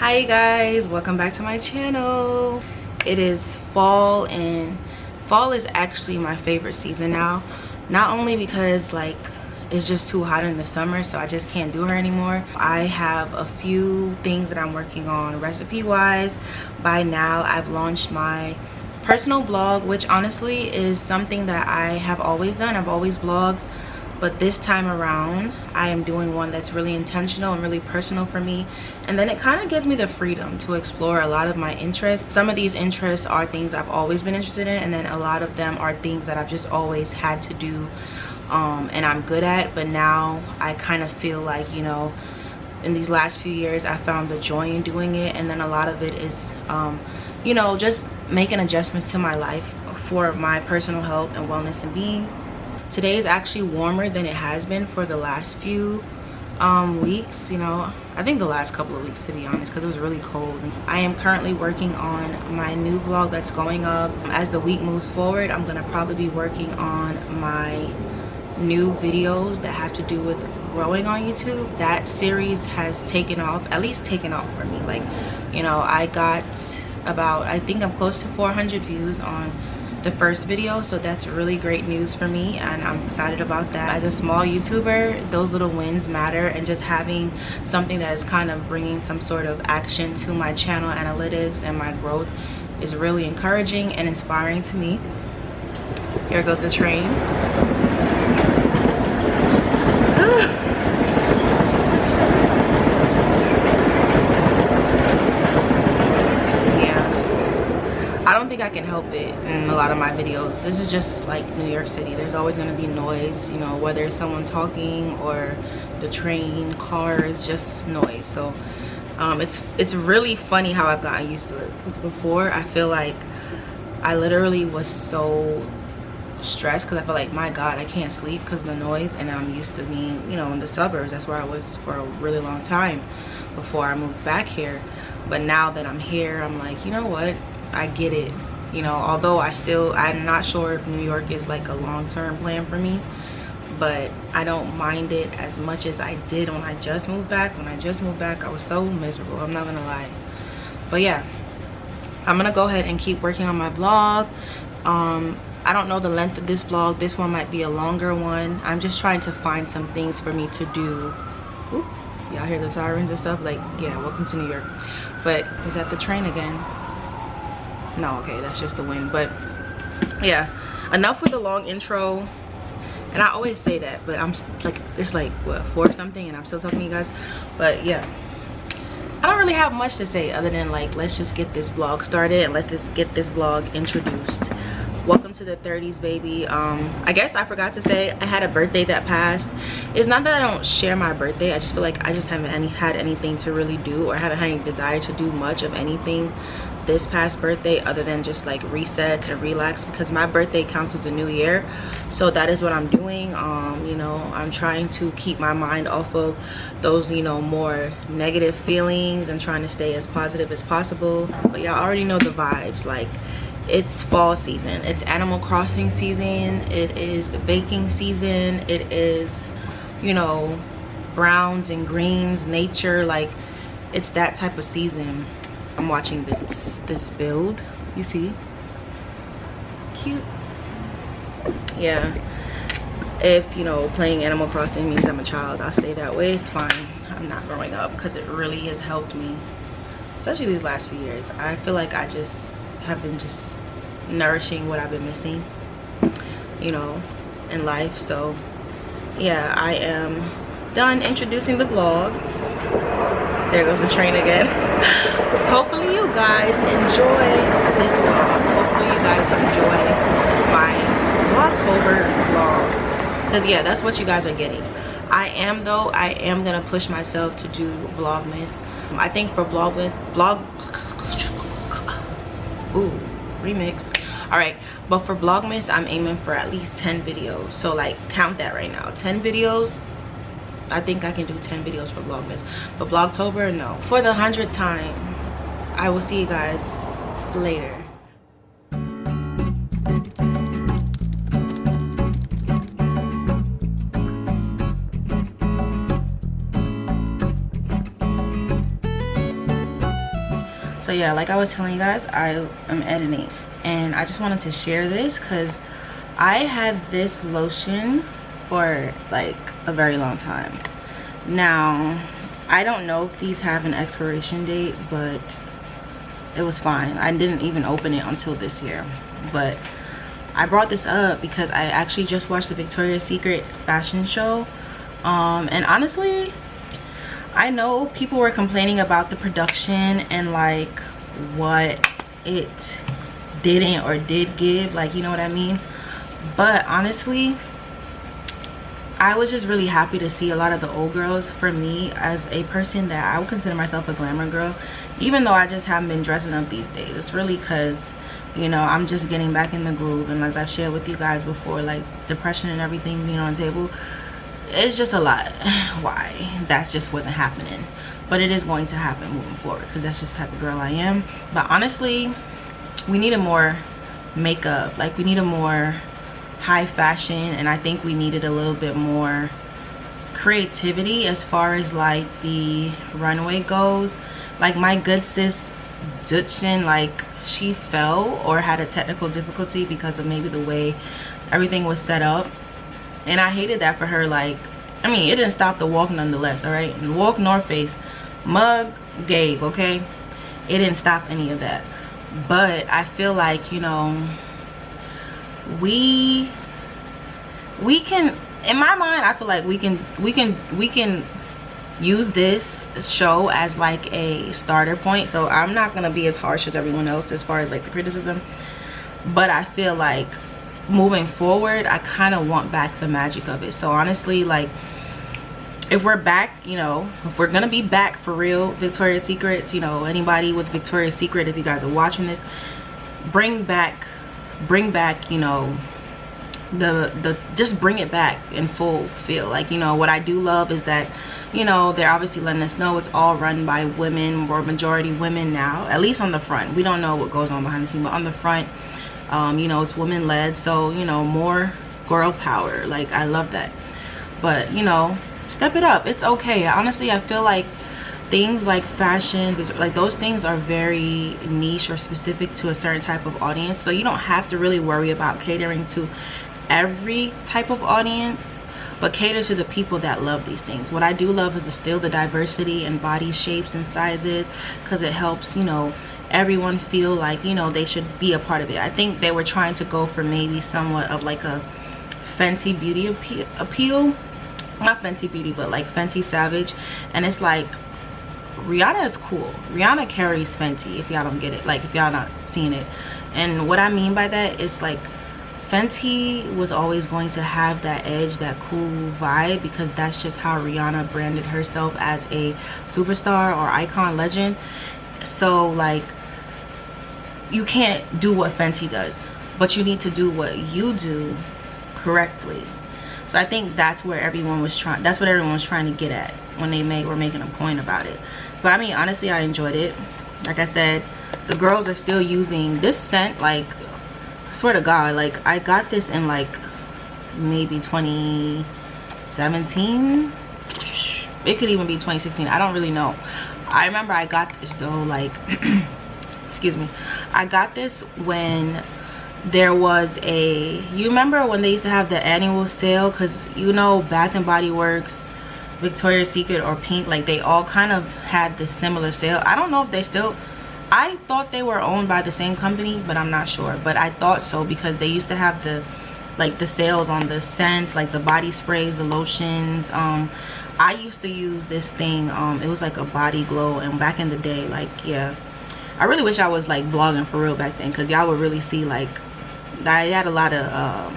Hi guys, welcome back to my channel. It is fall, and fall is actually my favorite season now. Not only because like it's just too hot in the summer, so I just can't do her anymore. I have a few things that I'm working on recipe wise. By now I've launched my personal blog, which honestly is something that I have always done. I've always vlogged, but this time around I am doing one that's really intentional and really personal for me, and then it kind of gives me the freedom to explore a lot of my interests. Some of these interests are things I've always been interested in, and then a lot of them are things that I've just always had to do and I'm good at, but now I kind of feel like, you know, in these last few years I found the joy in doing it, and then a lot of it is you know, just making adjustments to my life for my personal health and wellness and being. Today is actually warmer than it has been for the last few weeks, you know, I think the last couple of weeks to be honest, because it was really cold. I am currently working on my new vlog that's going up. As the week moves forward, I'm gonna probably be working on my new videos that have to do with growing on YouTube. That series has taken off, at least taken off for me. Like, you know, I got about, I think I'm close to 400 views on the first video, so that's really great news for me, and I'm excited about that. As a small YouTuber, those little wins matter, and just having something that is kind of bringing some sort of action to my channel analytics and my growth is really encouraging and inspiring to me. Here goes the train. I don't think I can help it in a lot of my videos. This is just like New York City. There's always going to be noise, you know, whether it's someone talking or the train, cars, just noise. So it's really funny how I've gotten used to it, because before I feel like I literally was so stressed because I feel like, my God, I can't sleep because of the noise, and I'm used to being, you know, in the suburbs. That's where I was for a really long time before I moved back here. But now that I'm here, I'm like, you know what, I get it. You know, although I'm not sure if New York is like a long-term plan for me, but I don't mind it as much as I did when I just moved back. When I just moved back, I was so miserable, I'm not gonna lie. But yeah, I'm gonna go ahead and keep working on my vlog. I don't know the length of this vlog. This one might be a longer one. I'm just trying to find some things for me to do. Ooh, y'all hear the sirens and stuff? Like, yeah, welcome to New York. But is that the train again? No, okay, that's just the wind. But yeah, enough with the long intro. And I always say that, but I'm like, it's like what, 4 something, and I'm still talking to you guys. But yeah, I don't really have much to say other than like, let's just get this vlog started and let's get this vlog introduced. Welcome to the 30s, baby. I guess I forgot to say I had a birthday that passed. It's not that I don't share my birthday, I just feel like I just haven't had anything to really do, or haven't had any desire to do much of anything this past birthday other than just like reset and relax, because my birthday counts as a new year. So that is what I'm doing. You know, I'm trying to keep my mind off of those, you know, more negative feelings and trying to stay as positive as possible. But y'all already know the vibes. Like, it's fall season, it's Animal Crossing season, it is baking season, it is, you know, browns and greens, nature. Like, it's that type of season. I'm watching this build, you see, cute. Yeah, if, you know, playing Animal Crossing means I'm a child, I'll stay that way. It's fine. I'm not growing up, because it really has helped me, especially these last few years. I feel like I just have been just nourishing what I've been missing, you know. in life. So yeah, I am done introducing the vlog. There goes the train again. Hopefully you guys enjoy this vlog. Hopefully you guys enjoy my Vlogtober vlog, because yeah, that's what you guys are getting. I am gonna push myself to do vlogmas. I think for remix. All right, but for vlogmas I'm aiming for at least 10 videos. So like, count that right now, 10 videos. I think I can do 10 videos for vlogmas, but Vlogtober, no. For the 100th time, I will see you guys later. So yeah, like I was telling you guys, I am editing, and I just wanted to share this because I had this lotion for like a very long time. Now I don't know if these have an expiration date, but it was fine. I didn't even open it until this year. But I brought this up because I actually just watched the Victoria's Secret fashion show, and honestly, I know people were complaining about the production and like what it didn't or did give, like, you know what I mean. But honestly, I was just really happy to see a lot of the old girls. For me, as a person that I would consider myself a glamour girl, even though I just haven't been dressing up these days, it's really because, you know, I'm just getting back in the groove. And as I've shared with you guys before, like depression and everything being on the table, it's just a lot. Why that just wasn't happening, but it is going to happen moving forward, because that's just the type of girl I am. But honestly, we needed more makeup. Like, we needed more high fashion, and I think we needed a little bit more creativity as far as like the runway goes. Like, my good sis Dutchin, like, she fell or had a technical difficulty because of maybe the way everything was set up, and I hated that for her. Like, I mean, it didn't stop the walk nonetheless. All right, and walk North Face mug gave, okay, it didn't stop any of that. But I feel like, you know, we can, in my mind, I feel like we can use this show as like a starter point. So I'm not gonna be as harsh as everyone else as far as like the criticism, but I feel like moving forward, I kind of want back the magic of it. So honestly, like, if we're back, you know, if we're gonna be back for real, Victoria's Secrets, you know, anybody with Victoria's Secret, if you guys are watching this, bring back, you know, just bring it back in full feel. Like, you know, what I do love is that, you know, they're obviously letting us know it's all run by women, or majority women now, at least on the front. We don't know what goes on behind the scene, but on the front, you know, it's women led. So, you know, more girl power. Like, I love that. But, you know, step it up. It's okay. Honestly, I feel like things like fashion, like those things are very niche or specific to a certain type of audience. So you don't have to really worry about catering to every type of audience, but cater to the people that love these things. What I do love is still the diversity in body shapes and sizes, because it helps, you know, everyone feel like, you know, they should be a part of it. I think they were trying to go for maybe somewhat of like a Fenty Beauty appeal. Not Fenty Beauty, but like Fenty Savage. And it's like, Rihanna is cool. Rihanna carries Fenty, if y'all don't get it, like if y'all not seeing it. And what I mean by that is, like, Fenty was always going to have that edge, that cool vibe, because that's just how Rihanna branded herself as a superstar or icon legend. So like, you can't do what Fenty does, but you need to do what you do correctly. So I think that's where everyone was trying, that's what everyone was trying to get at when they were making a point about it. But I mean, honestly, I enjoyed it. Like I said, the girls are still using this scent. Like, I swear to God, like, I got this in like maybe 2017. It could even be 2016. I don't really know. I remember I got this though, like, excuse me. I got this when there was you remember when they used to have the annual sale? Because, you know, Bath and Body Works, Victoria's Secret, or Pink, like, they all kind of had this similar sale. I don't know if they still, I thought they were owned by the same company, but I'm not sure. But I thought so, because they used to have the like the sales on the scents, like the body sprays, the lotions. I used to use this thing, it was like a body glow, and back in the day, like, yeah, I really wish I was like vlogging for real back then, because y'all would really see like I had a lot of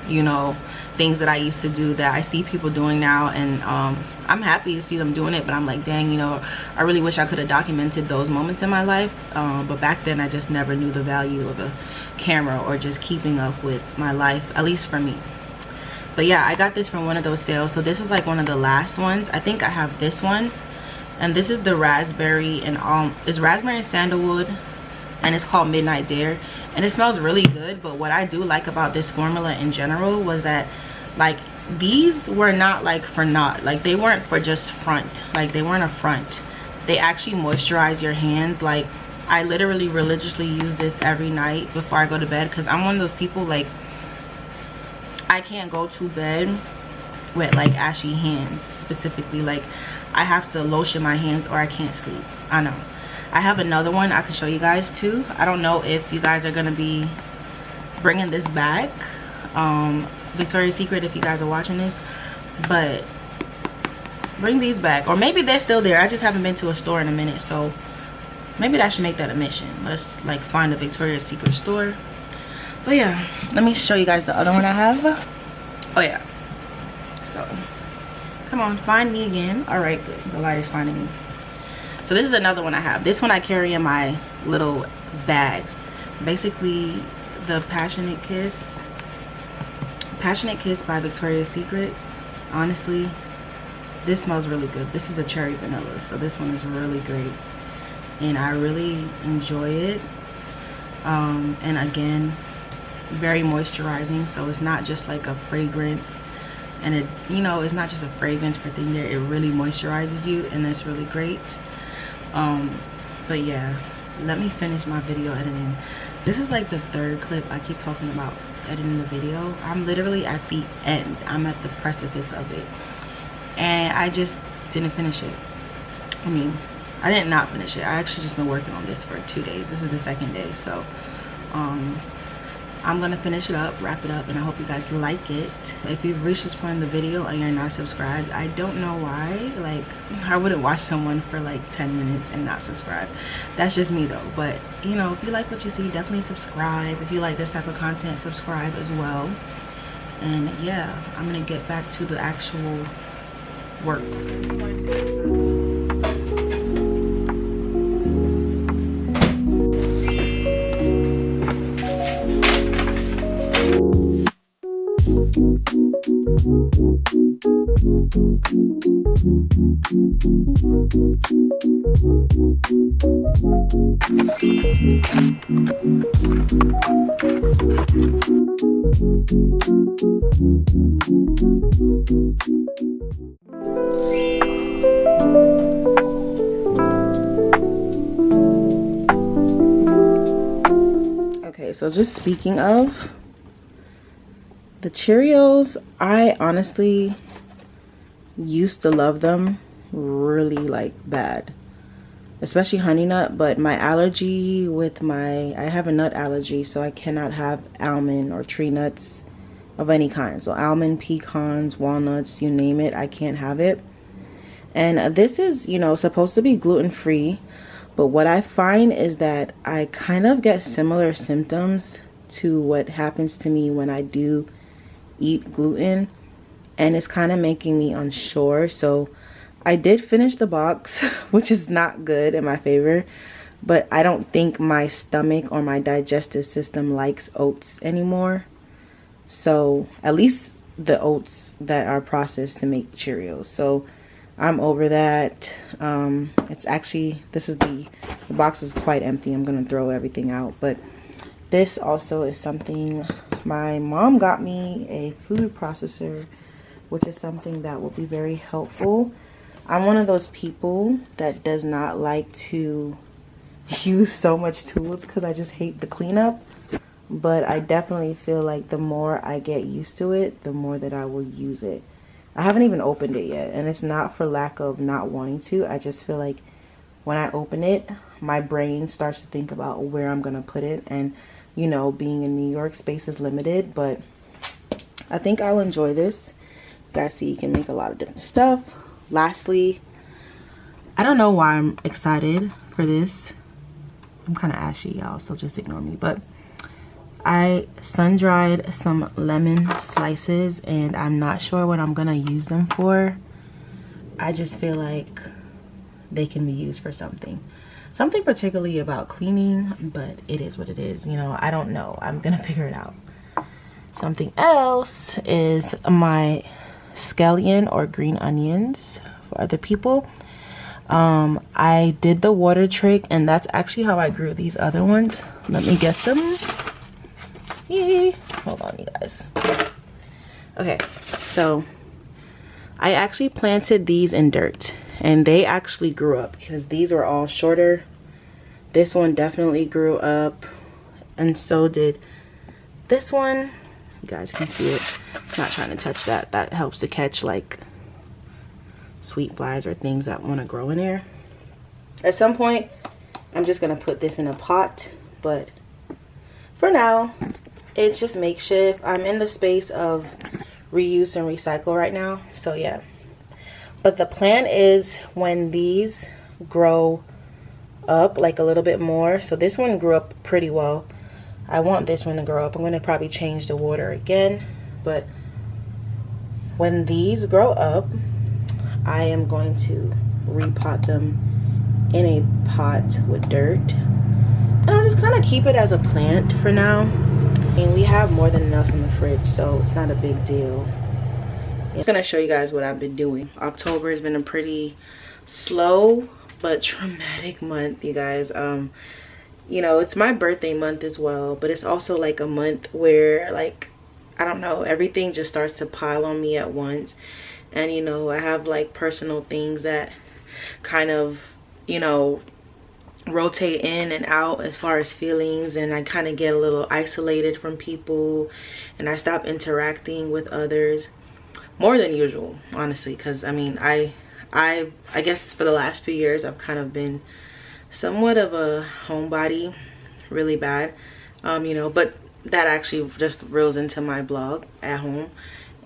you know, things that I used to do that I see people doing now, and I'm happy to see them doing it, but I'm like, dang, you know, I really wish I could have documented those moments in my life, but back then I just never knew the value of a camera or just keeping up with my life, at least for me. But yeah, I got this from one of those sales. So this was like one of the last ones. I think I have this one, and this is the raspberry and it's raspberry and sandalwood, and it's called Midnight Dare, and it smells really good. But what I do like about this formula in general was that, like, these were not like for naught, like they weren't for just front, like they weren't a front. They actually moisturize your hands. Like, I literally religiously use this every night before I go to bed, because I'm one of those people, like, I can't go to bed with like ashy hands specifically. Like, I have to lotion my hands or I can't sleep. I know. I have another one I can show you guys too. I don't know if you guys are gonna be bringing this back, Victoria's Secret, if you guys are watching this, but bring these back, or maybe they're still there. I just haven't been to a store in a minute, so maybe I should make that a mission. Let's like find a Victoria's Secret store. But yeah, let me show you guys the other one I have. Oh yeah, so come on, find me again. All right, good, the light is finding me. So this is another one I have. This one I carry in my little bag. Basically, the Passionate Kiss by Victoria's Secret. Honestly, this smells really good. This is a cherry vanilla, so this one is really great, and I really enjoy it. And again, very moisturizing, so it's not just like a fragrance, and it, you know, it's not just a fragrance for thing there, it really moisturizes you, and that's really great. But yeah, let me finish my video editing. This is like the third clip I keep talking about editing the video. I'm literally at the end, I'm at the precipice of it, and I just didn't finish it. I mean, I did not finish it. I actually just been working on this for 2 days. This is the second day, so I'm gonna finish it up, wrap it up, and I hope you guys like it. If you've reached this point in the video and you're not subscribed, I don't know why. Like, I wouldn't watch someone for like 10 minutes and not subscribe. That's just me though. But you know, if you like what you see, definitely subscribe. If you like this type of content, subscribe as well. And yeah, I'm gonna get back to the actual work. Okay, so just speaking of the Cheerios, I honestly used to love them really like bad, especially honey nut, but my allergy with I have a nut allergy, so I cannot have almond or tree nuts of any kind. So almond, pecans, walnuts, you name it, I can't have it. And this is, you know, supposed to be gluten-free, but what I find is that I kind of get similar symptoms to what happens to me when I do eat gluten, and it's kind of making me unsure. So I did finish the box, which is not good in my favor, but I don't think my stomach or my digestive system likes oats anymore. So at least the oats that are processed to make Cheerios. So I'm over that. It's actually, the box is quite empty. I'm gonna throw everything out, but this also is something my mom got me, a food processor, which is something that will be very helpful. I'm one of those people that does not like to use so much tools because I just hate the cleanup, but I definitely feel like the more I get used to it, the more that I will use it. I haven't even opened it yet, and it's not for lack of not wanting to. I just feel like when I open it, my brain starts to think about where I'm gonna put it, and you know, being in New York, space is limited, but I think I'll enjoy this. You guys see, you can make a lot of different stuff. Lastly, I don't know why I'm excited for this. I'm kind of ashy, y'all, so just ignore me. But I sun-dried some lemon slices, and I'm not sure what I'm gonna use them for. I just feel like they can be used for something particularly about cleaning, but it is what it is, you know. I don't know, I'm gonna figure it out. Something else is my scallion or green onions for other people. I did the water trick, and that's actually how I grew these other ones. Let me get them. Yay. Hold on, you guys. Okay, so I actually planted these in dirt, and they actually grew up because these are all shorter. This one definitely grew up, and so did this one. You guys can see it. I'm not trying to touch that. That helps to catch like sweet flies or things that want to grow in there. At some point, I'm just going to put this in a pot, but for now, it's just makeshift. I'm in the space of reuse and recycle right now, so yeah. But the plan is when these grow up like a little bit more, so this one grew up pretty well. I want this one to grow up. I'm going to probably change the water again, but when these grow up, I am going to repot them in a pot with dirt, and I'll just kind of keep it as a plant for now. I mean, we have more than enough in the fridge, so it's not a big deal. I'm gonna show you guys what I've been doing. October has been a pretty slow but traumatic month, you guys. You know, it's my birthday month as well, but it's also like a month where, like, I don't know, everything just starts to pile on me at once. And you know, I have like personal things that kind of, you know, rotate in and out as far as feelings, and I kind of get a little isolated from people, and I stop interacting with others more than usual, honestly, because I mean, I guess for the last few years I've kind of been somewhat of a homebody, really bad, you know, but that actually just reels into my blog at home.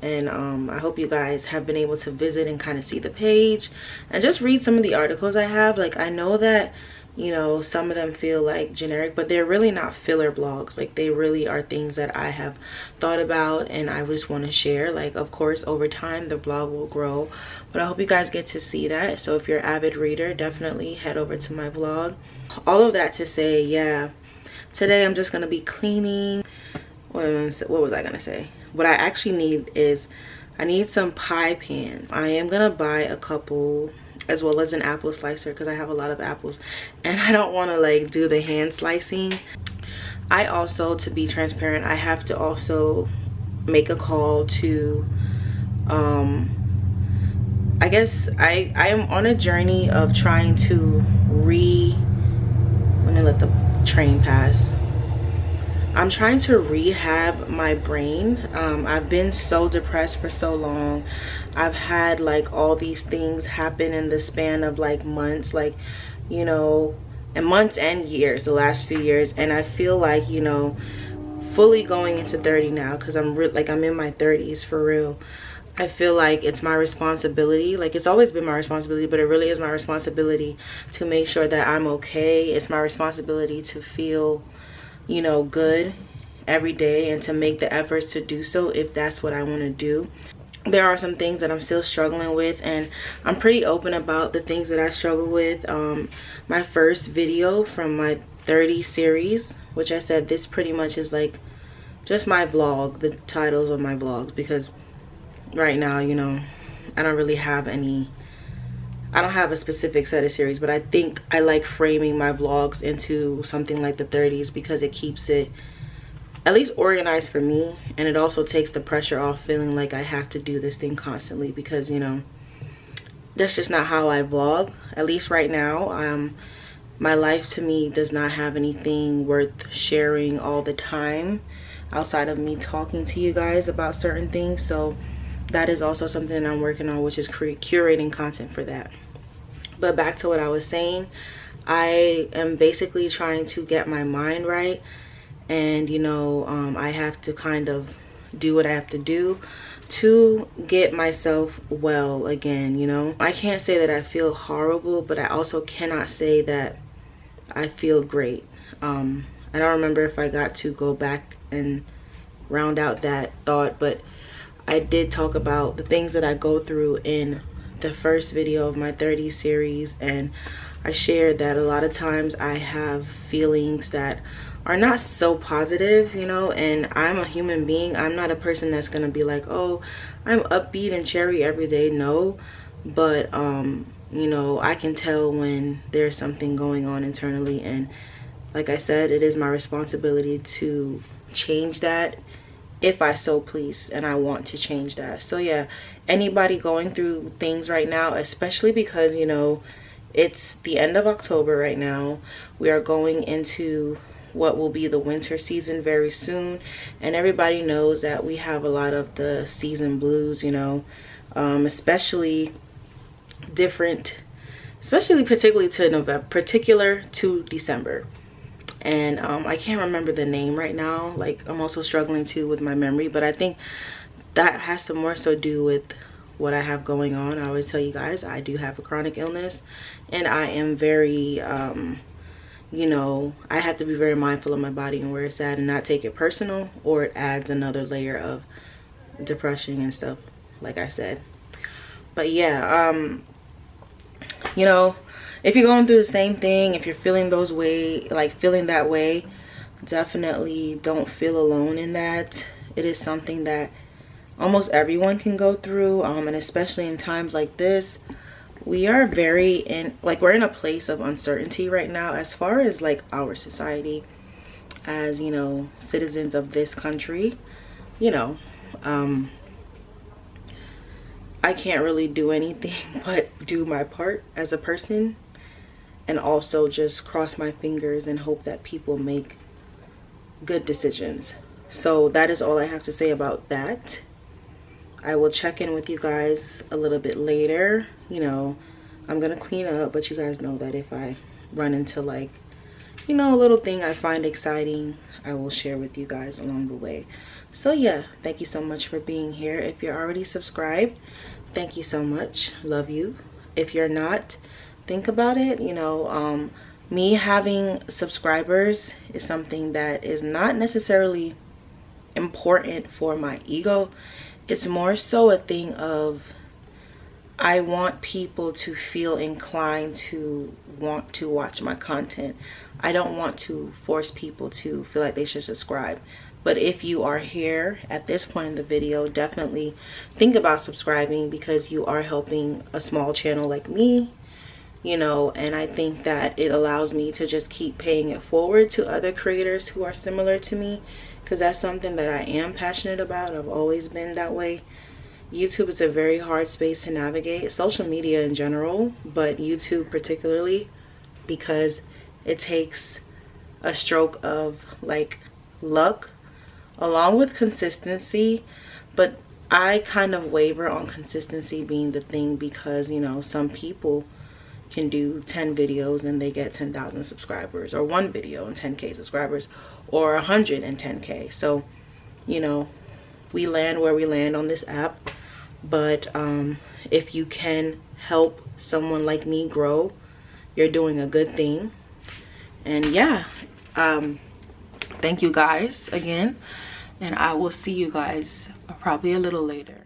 And I hope you guys have been able to visit and kind of see the page and just read some of the articles I have. Like, I know that, you know, some of them feel like generic, but they're really not filler blogs. Like, they really are things that I have thought about and I just want to share. Like, of course, over time the blog will grow, but I hope you guys get to see that. So if you're an avid reader, definitely head over to my blog. All of that to say, yeah, today I'm just gonna be cleaning. What was I gonna say? What I actually need is, I need some pie pans. I am gonna buy a couple, as well as an apple slicer, because I have a lot of apples and I don't want to like do the hand slicing. I also, to be transparent, I have to also make a call to I guess I am on a journey of trying to let me let the train pass. I'm trying to rehab my brain. I've been so depressed for so long. I've had like all these things happen in the span of like months, like, you know, and months and years, the last few years. And I feel like, you know, fully going into 30 now, because I'm in my 30s for real. I feel like it's my responsibility. Like, it's always been my responsibility, but it really is my responsibility to make sure that I'm okay. It's my responsibility to feel, you know, good every day and to make the efforts to do so if that's what I want to do. There are some things that I'm still struggling with, and I'm pretty open about the things that I struggle with. My first video from my 30 series, which I said this pretty much is like just my vlog, the titles of my vlogs, because right now, you know, I don't really have any, I don't have a specific set of series, but I think I like framing my vlogs into something like the 30s because it keeps it at least organized for me, and it also takes the pressure off feeling like I have to do this thing constantly, because, you know, that's just not how I vlog, at least right now. My life to me does not have anything worth sharing all the time outside of me talking to you guys about certain things. So that is also something I'm working on, which is curating content for that. But back to what I was saying, I am basically trying to get my mind right, and you know, I have to kind of do what I have to do to get myself well again, you know. I can't say that I feel horrible, but I also cannot say that I feel great. I don't remember if I got to go back and round out that thought, but I did talk about the things that I go through in the first video of my 30 series, and I shared that a lot of times I have feelings that are not so positive, you know, and I'm a human being. I'm not a person that's gonna be like, oh, I'm upbeat and cherry every day. No, but you know, I can tell when there's something going on internally, and like I said, it is my responsibility to change that if I so please, and I want to change that. So yeah, anybody going through things right now, especially because, you know, it's the end of October right now, we are going into what will be the winter season very soon, and everybody knows that we have a lot of the season blues, you know, especially particularly to November, particular to December. And I can't remember the name right now. Like, I'm also struggling too with my memory, but I think that has to more so do with what I have going on. I always tell you guys, I do have a chronic illness, and I am very you know, I have to be very mindful of my body and where it's at, and not take it personal, or it adds another layer of depression and stuff, like I said. But yeah, you know, if you're going through the same thing, if you're feeling those way, like feeling that way, definitely don't feel alone in that. It is something that almost everyone can go through, and especially in times like this, we are we're in a place of uncertainty right now as far as like our society, as, you know, citizens of this country. You know, I can't really do anything but do my part as a person, and also just cross my fingers and hope that people make good decisions. So that is all I have to say about that. I will check in with you guys a little bit later. You know, I'm gonna clean up, but you guys know that if I run into, like, you know, a little thing I find exciting, I will share with you guys along the way. So yeah, thank you so much for being here. If you're already subscribed, thank you so much. Love you. If you're not, think about it. You know, me having subscribers is something that is not necessarily important for my ego. It's more so a thing of, I want people to feel inclined to want to watch my content. I don't want to force people to feel like they should subscribe. But if you are here at this point in the video, definitely think about subscribing, because you are helping a small channel like me, you know, and I think that it allows me to just keep paying it forward to other creators who are similar to me, because that's something that I am passionate about. I've always been that way. YouTube is a very hard space to navigate, social media in general, but YouTube particularly, because it takes a stroke of like luck along with consistency. But I kind of waver on consistency being the thing, because, you know, some people can do 10 videos and they get 10,000 subscribers, or one video and 10k subscribers, or 110k. So, you know, we land where we land on this app. But if you can help someone like me grow, you're doing a good thing. And yeah, thank you guys again, and I will see you guys probably a little later.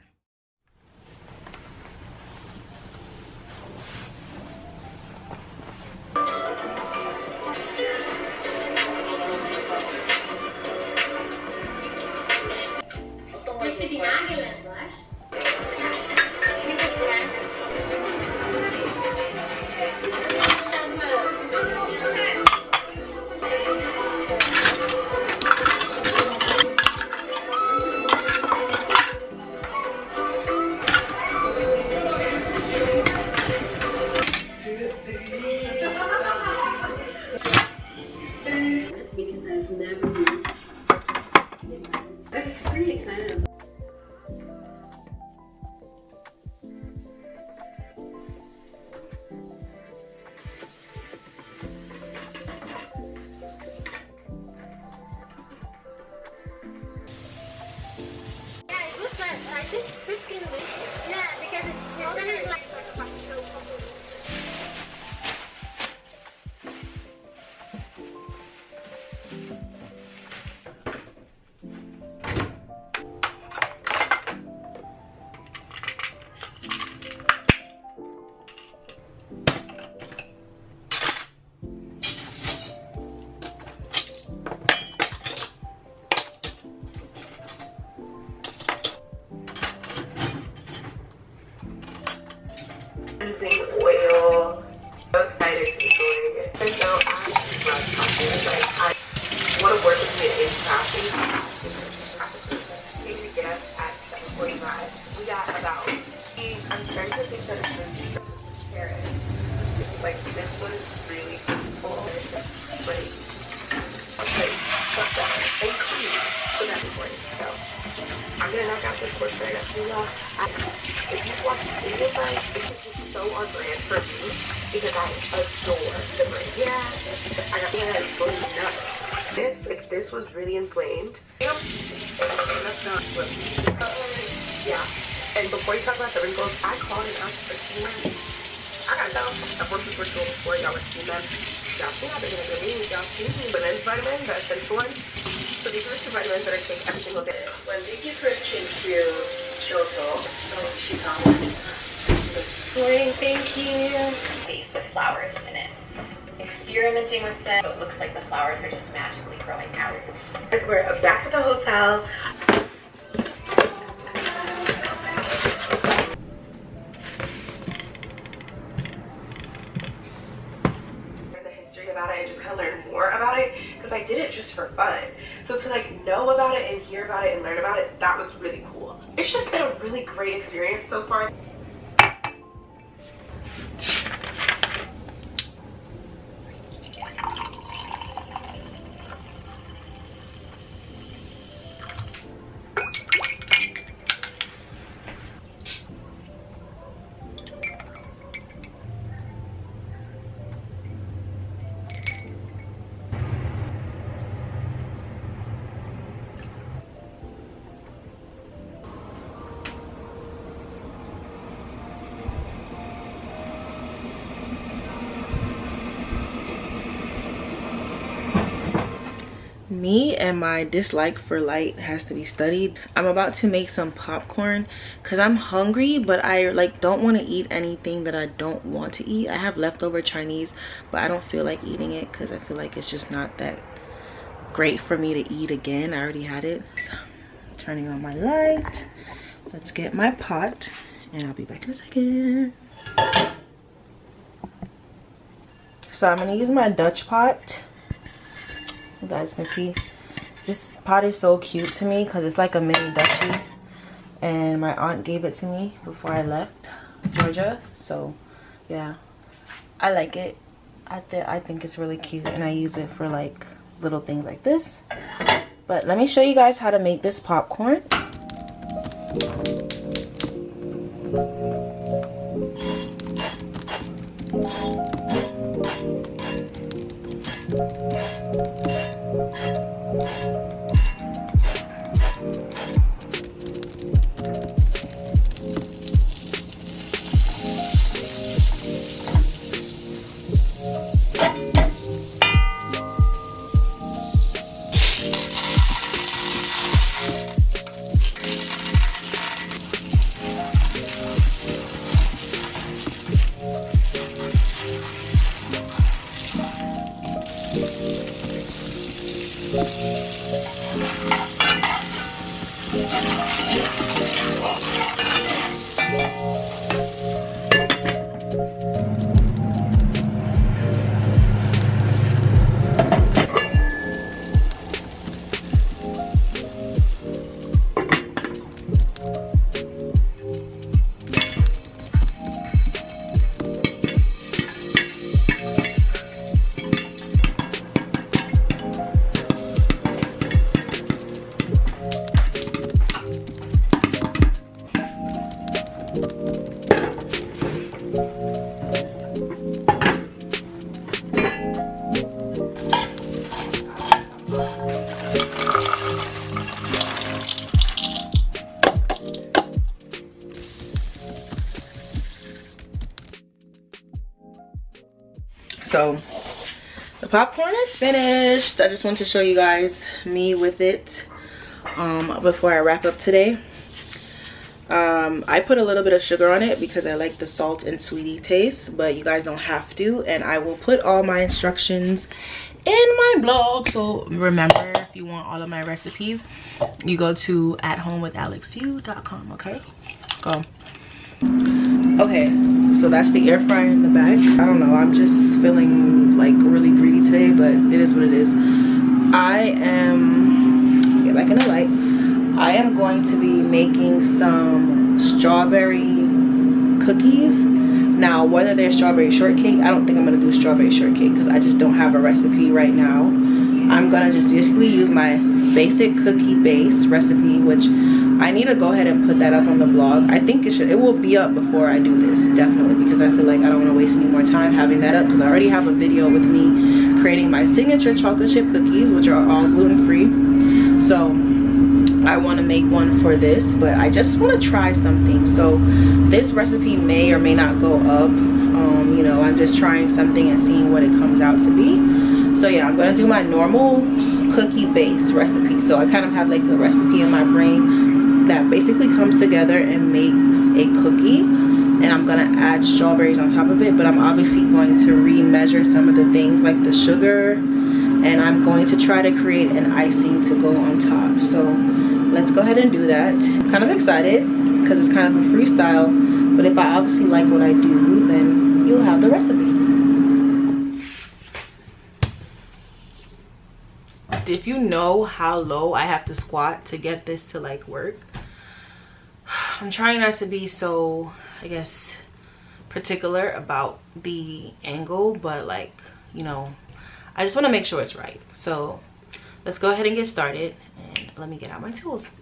Cleansing oil. So excited to be doing it. And so I love coffee. Like I want to work with it in crafting. We get up at 7:45. We got about, I'm starting to think that it's going to be carrot. Like this one is really simple. Like stuff down and clean. So that's important. So I'm gonna knock out this course right after if you watch the video guys, this is just so on brand for me because I adore the brand. Yeah, I got my head going nuts. This, if this was really inflamed, that's not what. Yeah. And before you talk about the wrinkles, I called and asked for steamer. I gotta tell, I've worked with Ritual before, y'all were steam them. Y'all see how they're gonna do me, y'all see me. The men's vitamin, the essential ones. So these are the 2 vitamins that I take every single day. When Vicky first came to Kyoto, she found one. Thank you. Base with flowers in it. Experimenting with them, so it looks like the flowers are just magically growing out. We're back at the hotel. About it and just kind of learn more about it because I did it just for fun. So to like know about it and hear about it and learn about it, that was really cool. It's just been a really great experience so far. Me and my dislike for light has to be studied. I'm about to make some popcorn because I'm hungry, but I like don't want to eat anything that I don't want to eat. I have leftover Chinese, but I don't feel like eating it because I feel like it's just not that great for me to eat again. I already had it. So, turning on my light. Let's get my pot and I'll be back in a second. So I'm gonna use my Dutch pot. You guys can see this pot is so cute to me because it's like a mini Dutchie, and my aunt gave it to me before I left Georgia. So yeah, I like it. I think it's really cute, and I use it for like little things like this. But let me show you guys how to make this popcorn. So the popcorn is finished. I just want to show you guys me with it before I wrap up today. I put a little bit of sugar on it because I like the salt and sweetie taste, but you guys don't have to, and I will put all my instructions in my blog. So remember, if you want all of my recipes, you go to athomewithalexu.com. okay, go. Okay, so that's the air fryer in the back. I don't know, I'm just feeling like really greedy today, but it is what it is. I am, get back in the light. I am going to be making some strawberry cookies. Now, whether they're strawberry shortcake, I don't think I'm gonna do strawberry shortcake because I just don't have a recipe right now. I'm gonna just basically use my basic cookie base recipe, which I need to go ahead and put that up on the blog. I think it will be up before I do this, definitely, because I feel like I don't want to waste any more time having that up, because I already have a video with me creating my signature chocolate chip cookies, which are all gluten-free. So I want to make one for this, but I just want to try something. So this recipe may or may not go up. You know, I'm just trying something and seeing what it comes out to be. So yeah, I'm gonna do my normal cookie base recipe. So I kind of have like a recipe in my brain that basically comes together and makes a cookie, and I'm gonna add strawberries on top of it, but I'm obviously going to re-measure some of the things like the sugar, and I'm going to try to create an icing to go on top. So let's go ahead and do that. I'm kind of excited because it's kind of a freestyle, but if I obviously like what I do, then you'll have the recipe. If you know how low I have to squat to get this to like work, I'm trying not to be so, I guess, particular about the angle, but like, you know, I just want to make sure it's right. So let's go ahead and get started, and let me get out my tools.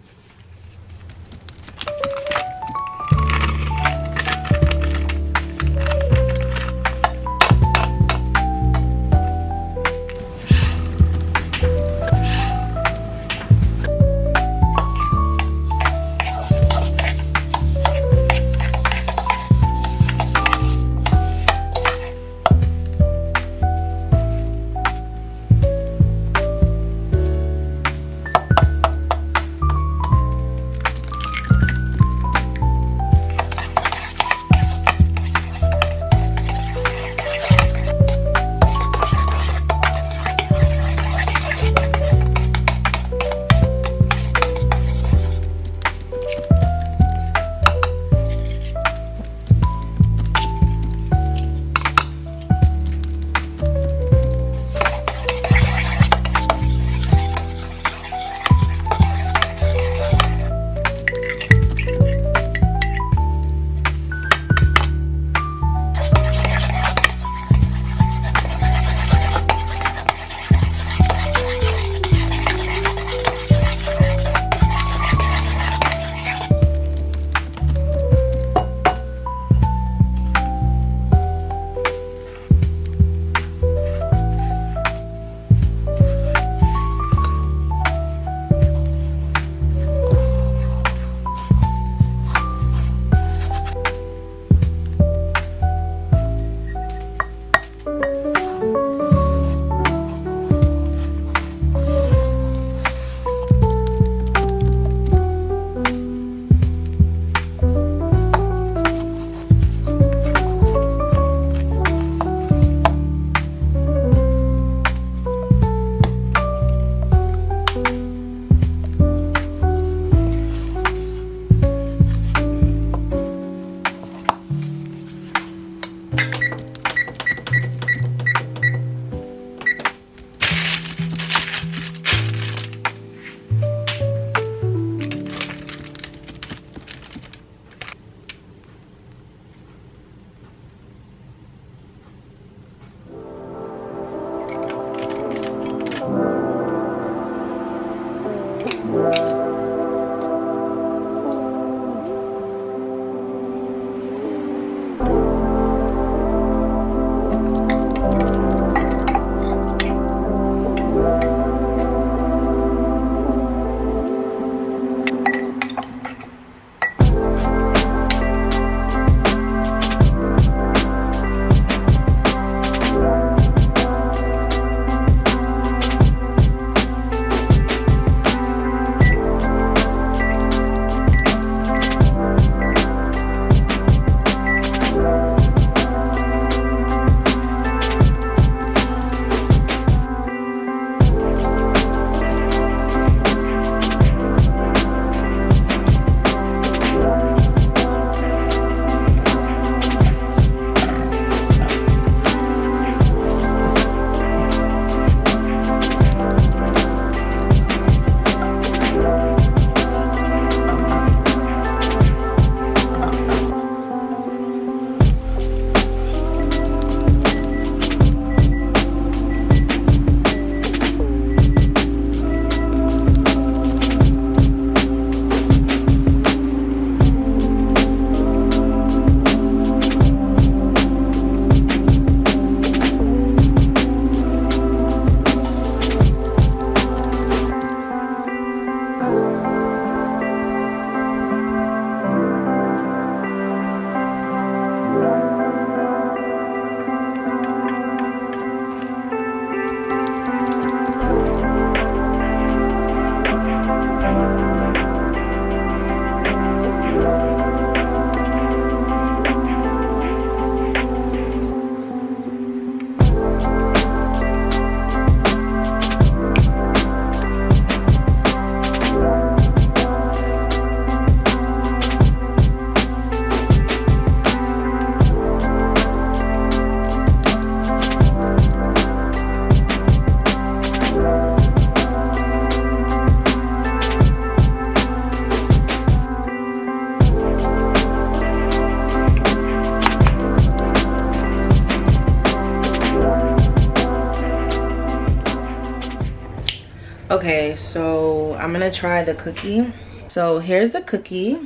so I'm gonna try the cookie. So here's the cookie.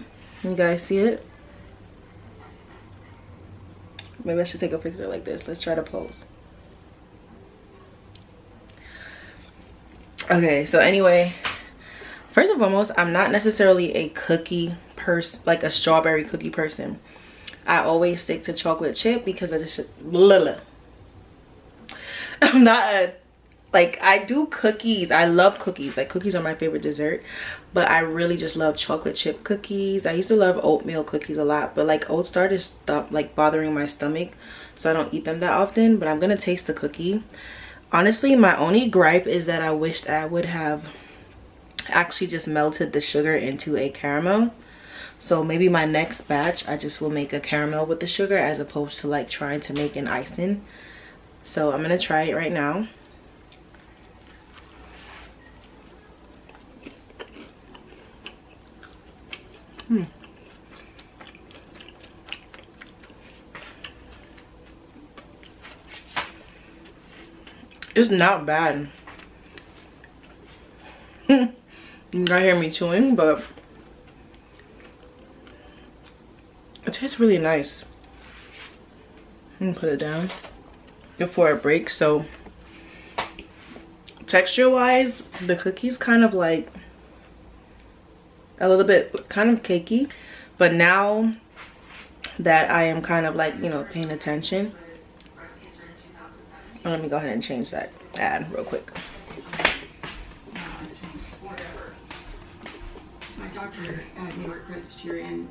You guys see it? Maybe I should take a picture like this. Let's try to pose. Okay, so anyway, first and foremost, I'm not necessarily a cookie person, like a strawberry cookie person. I always stick to chocolate chip because I just I'm not a, like, I do cookies. I love cookies. Like, cookies are my favorite dessert, but I really just love chocolate chip cookies. I used to love oatmeal cookies a lot, but like oats started like bothering my stomach, so I don't eat them that often. But I'm gonna taste the cookie. Honestly, my only gripe is that I wished I would have actually just melted the sugar into a caramel. So maybe my next batch, I just will make a caramel with the sugar as opposed to like trying to make an icing. So I'm gonna try it right now. It's not bad. You gotta hear me chewing, but it tastes really nice. I'm gonna put it down before it breaks. So texture wise, the cookie's kind of like a little bit kind of cakey, but now that I am kind of like, you know, paying attention, let me go ahead and change that ad real quick. My doctor at New York Presbyterian.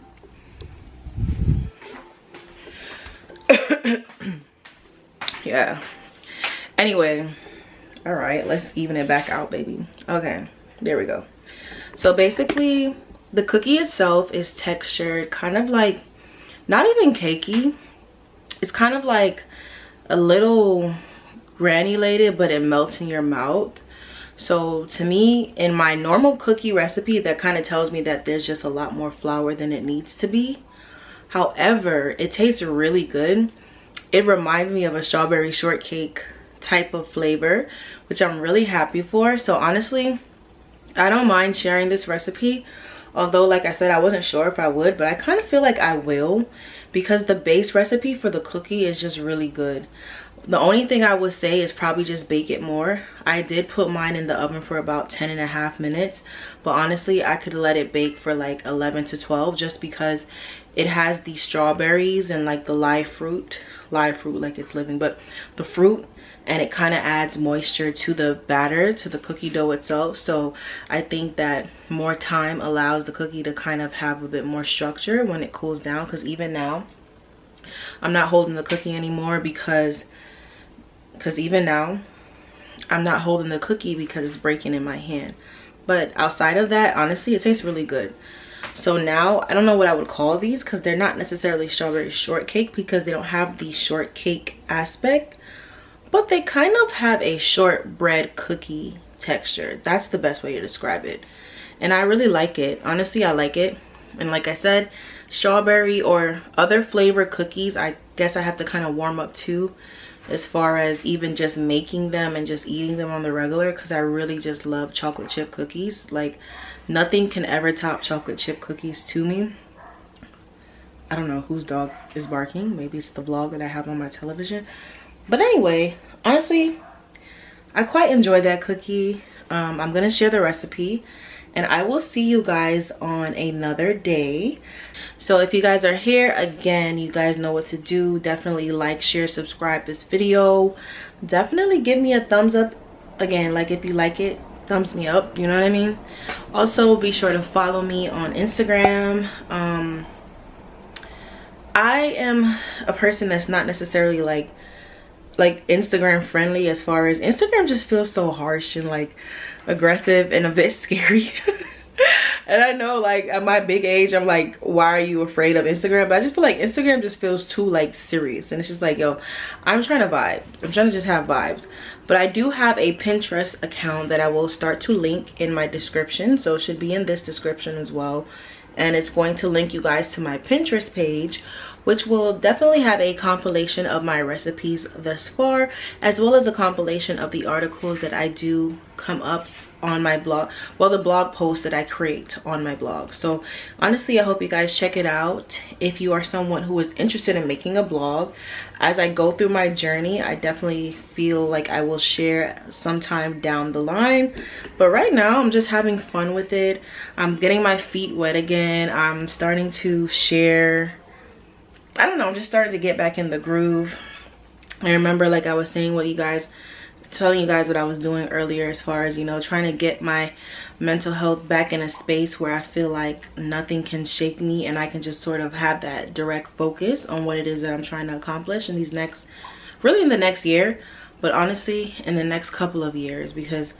Yeah. Anyway, all right, let's even it back out, baby. Okay, there we go. So basically, the cookie itself is textured kind of like, not even cakey. It's kind of like a little granulated, but it melts in your mouth. So to me, in my normal cookie recipe, that kind of tells me that there's just a lot more flour than it needs to be. However, it tastes really good. It reminds me of a strawberry shortcake type of flavor, which I'm really happy for. So honestly, I don't mind sharing this recipe, although like I said, I wasn't sure if I would, but I kind of feel like I will, because the base recipe for the cookie is just really good. The only thing I would say is probably just bake it more. I did put mine in the oven for about 10.5 minutes, but honestly I could let it bake for like 11 to 12 just because it has the strawberries and like the live fruit like it's living, but the fruit, and it kind of adds moisture to the batter, to the cookie dough itself. So I think that more time allows the cookie to kind of have a bit more structure when it cools down, because even now I'm not holding the cookie anymore because even now I'm not holding the cookie because it's breaking in my hand. But outside of that, honestly, it tastes really good. So now I don't know what I would call these, because they're not necessarily strawberry shortcake because they don't have the shortcake aspect, but they kind of have a shortbread cookie texture. That's the best way to describe it, and I really like it. Honestly, I like it. And like I said, strawberry or other flavor cookies, I guess I have to kind of warm up to, as far as even just making them and just eating them on the regular, because I really just love chocolate chip cookies. Like, nothing can ever top chocolate chip cookies to me. I don't know whose dog is barking. Maybe it's the vlog that I have on my television. But anyway, honestly, I quite enjoy that cookie. I'm gonna share the recipe, and I will see you guys on another day. So if you guys are here, again, you guys know what to do. Definitely like, share, subscribe this video. Definitely give me a thumbs up. Again, like, if you like it, thumbs me up, you know what I mean? Also, be sure to follow me on Instagram. I am a person that's not necessarily like Instagram friendly, as far as Instagram just feels so harsh and like aggressive and a bit scary. And I know, like, at my big age, I'm like, why are you afraid of Instagram? But I just feel like Instagram just feels too like serious, and it's just like, yo, I'm trying to vibe. I'm trying to just have vibes. But I do have a Pinterest account that I will start to link in my description, so it should be in this description as well. And it's going to link you guys to my Pinterest page, which will definitely have a compilation of my recipes thus far, as well as a compilation of the articles that I do come up on my blog, well, the blog post that I create on my blog. So honestly, I hope you guys check it out if you are someone who is interested in making a blog. As I go through my journey, I definitely feel like I will share sometime down the line, but right now I'm just having fun with it. I'm getting my feet wet again. I'm starting to share, I don't know, I'm just starting to get back in the groove. I remember, like I was saying, telling you guys what I was doing earlier, as far as, you know, trying to get my mental health back in a space where I feel like nothing can shake me and I can just sort of have that direct focus on what it is that I'm trying to accomplish in these really in the next year, but honestly in the next couple of years, because,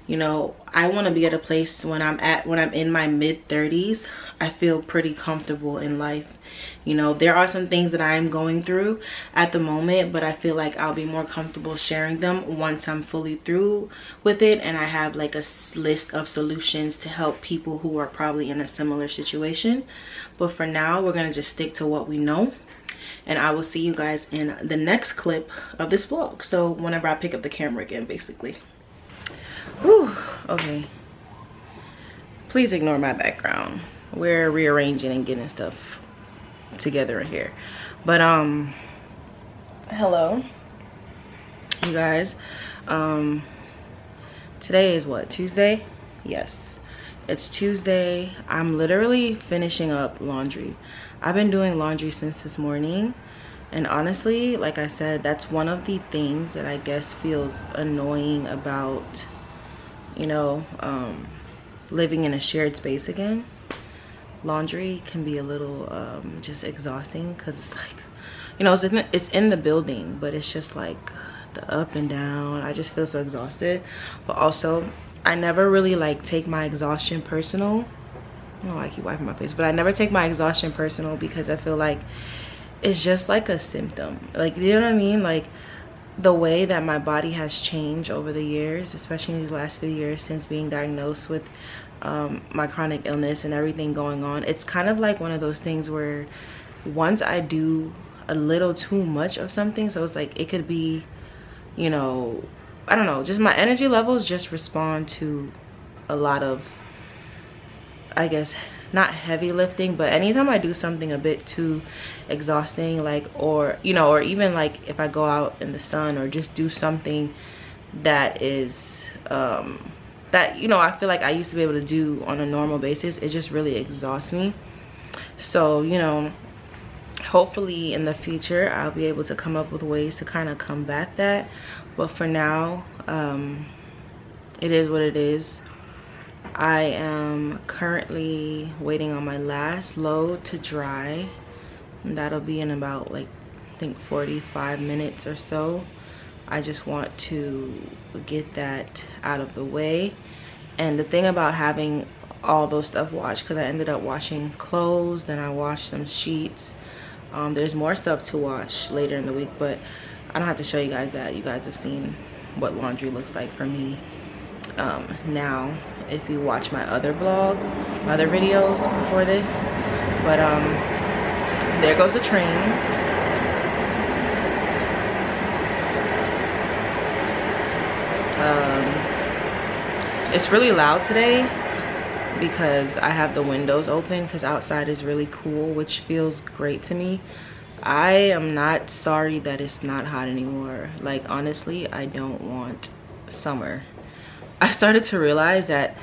you know, I want to be at a place when I'm in my mid-30s, I feel pretty comfortable in life. You know, there are some things that I am going through at the moment, but I feel like I'll be more comfortable sharing them once I'm fully through with it and I have like a list of solutions to help people who are probably in a similar situation. But for now, we're going to just stick to what we know, and I will see you guys in the next clip of this vlog. So whenever I pick up the camera again, basically. Whew, okay. Please ignore my background. We're rearranging and getting stuff together in here. But hello you guys. Today is what, Tuesday? Yes, it's Tuesday. I'm literally finishing up laundry. I've been doing laundry since this morning, and honestly, like I said, that's one of the things that I guess feels annoying about, you know, living in a shared space again. Laundry can be a little just exhausting, because it's like, you know, it's in the building, but it's just like the up and down. I just feel so exhausted. But also, I never really like take my exhaustion personal. I don't know why I keep wiping my face, but I never take my exhaustion personal, because I feel like it's just like a symptom. Like, you know what I mean? Like, the way that my body has changed over the years, especially in these last few years since being diagnosed with my chronic illness and everything going on, it's kind of like one of those things where once I do a little too much of something, so it's like, it could be, you know, I don't know, just my energy levels just respond to a lot of, I guess, not heavy lifting, but anytime I do something a bit too exhausting, like, or, you know, or even like if I go out in the sun or just do something that is that, you know, I feel like I used to be able to do on a normal basis, it just really exhausts me. So, you know, hopefully in the future I'll be able to come up with ways to kind of combat that, but for now, it is what it is. I am currently waiting on my last load to dry, and that'll be in about, like, I think 45 minutes or so. I just want to get that out of the way. And the thing about having all those stuff washed, because I ended up washing clothes, then I washed some sheets, there's more stuff to wash later in the week, but I don't have to show you guys that. You guys have seen what laundry looks like for me now, if you watch my other vlog, my other videos before this. But there goes the train. It's really loud today because I have the windows open, because outside is really cool, which feels great to me. I am not sorry that it's not hot anymore. Like, honestly, I don't want summer. I started to realize that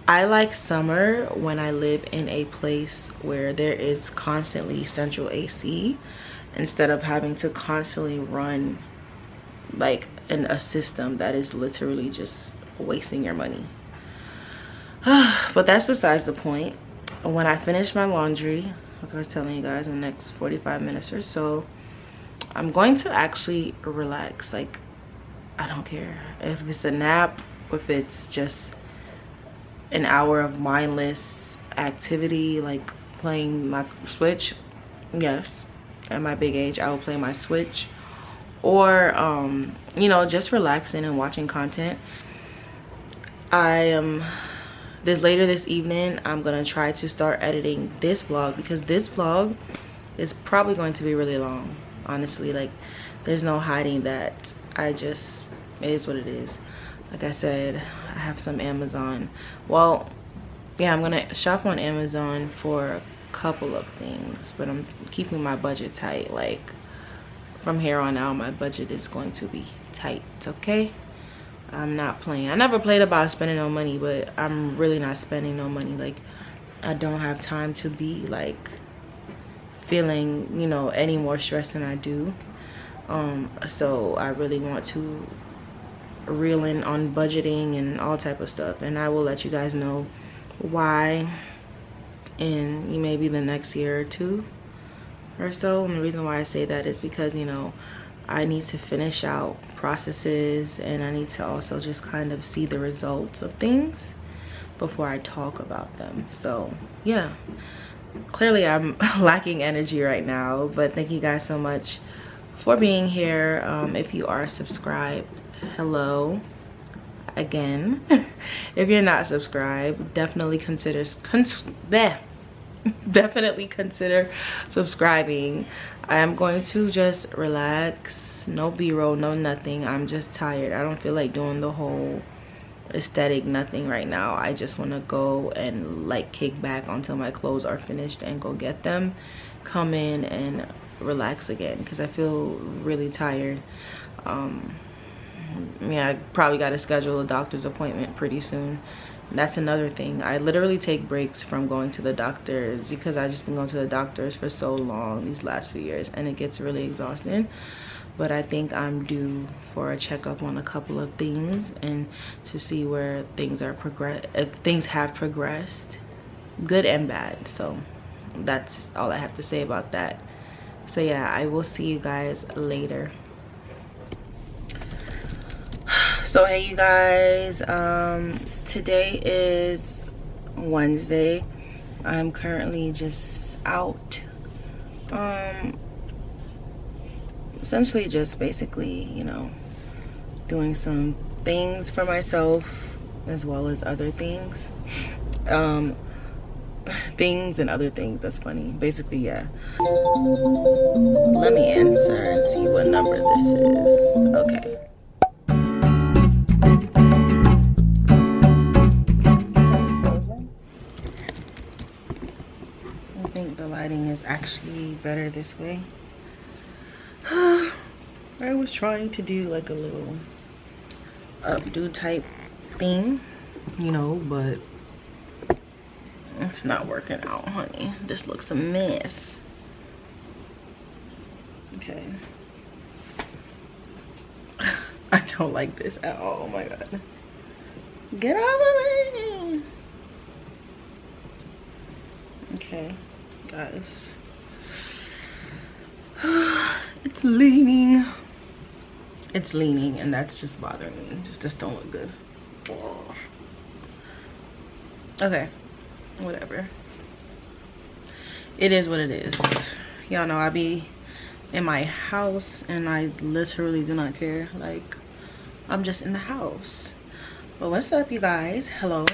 I like summer when I live in a place where there is constantly central AC, instead of having to constantly run like in a system that is literally just wasting your money. But that's besides the point. When I finish my laundry, like I was telling you guys, in the next 45 minutes or so, I'm going to actually relax. Like, I don't care if it's a nap, if it's just an hour of mindless activity, like playing my Switch. Yes, at my big age, I will play my Switch, or you know, just relaxing and watching content. Later this evening, I'm gonna try to start editing this vlog, because this vlog is probably going to be really long, honestly. Like, there's no hiding that. It is what it is. like I said, I have some Amazon. Well, yeah, I'm gonna shop on Amazon for a couple of things, but I'm keeping my budget tight. Like from here on out, my budget is going to be tight, okay? I'm not playing. I never played about spending no money, but I'm really not spending no money. Like, I don't have time to be like feeling, you know, any more stress than I do. So I really want to reel in on budgeting and all type of stuff, and I will let you guys know why in maybe the next year or two or so. And the reason why I say that is because, you know, I need to finish out processes, and I need to also just kind of see the results of things before I talk about them. So yeah, clearly I'm lacking energy right now, but thank you guys so much for being here. If you are subscribed, hello again. If you're not subscribed, definitely consider subscribing. I am going to just relax, no b-roll, no nothing. I'm just tired. I don't feel like doing the whole aesthetic nothing right now. I just want to go and like kick back until my clothes are finished and go get them, come in and relax again, because I feel really tired. Yeah, I probably got to schedule a doctor's appointment pretty soon. That's another thing. I literally take breaks from going to the doctors because I just been going to the doctors for so long these last few years, and it gets really exhausting. But I think I'm due for a checkup on a couple of things and to see where things are if things have progressed, good and bad. So that's all I have to say about that. So yeah, I will see you guys later. So hey you guys, today is Wednesday. I'm currently just out, essentially just basically, you know, doing some things for myself as well as other things. Things and other things, that's funny. Basically, yeah. Let me answer and see what number this is. Okay. I think the lighting is actually better this way. I was trying to do like a little updo type thing, you know, but it's not working out, honey. This looks a mess. Okay. I don't like this at all. Oh my god. Get off of me. Okay, guys. It's leaning. It's leaning, and that's just bothering me. Just don't look good. Oh. Okay, whatever. It is what it is. Y'all know I be in my house and I literally do not care. Like, I'm just in the house. But what's up, you guys? Hello.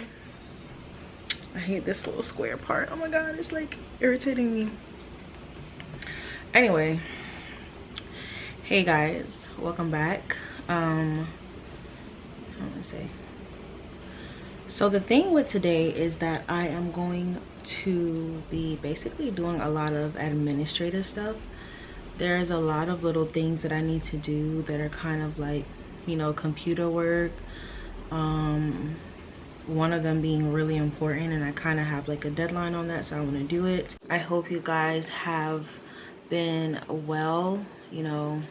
I hate this little square part. Oh my god, it's like irritating me. Anyway, hey guys, welcome back. How do I say? So the thing with today is that I am going to be basically doing a lot of administrative stuff. There's a lot of little things that I need to do that are kind of like, you know, computer work. One of them being really important, and I kind of have like a deadline on that, so I want to do it. I hope you guys have been well. You know,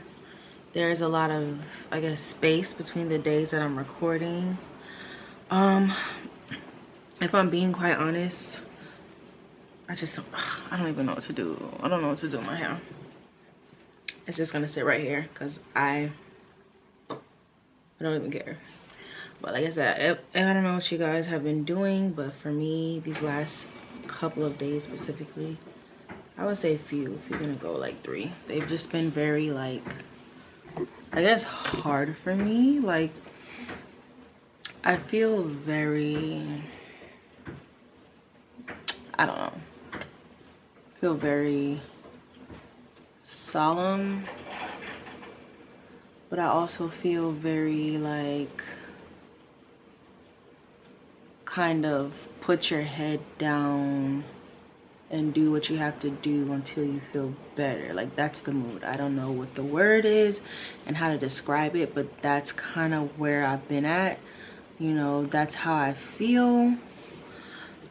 there's a lot of, I guess, space between the days that I'm recording. If I'm being quite honest, I don't even know what to do. I don't know what to do with my hair. It's just gonna sit right here because I don't even care. But like I said, I don't know what you guys have been doing, but for me, these last couple of days specifically, I would say few, if you're gonna go like 3, they've just been very, like, I guess hard for me. Like, I feel very, I don't know, I feel very solemn, but I also feel very like kind of put your head down and do what you have to do until you feel better. Like, that's the mood. I don't know what the word is and how to describe it, but that's kind of where I've been at. You know, that's how I feel.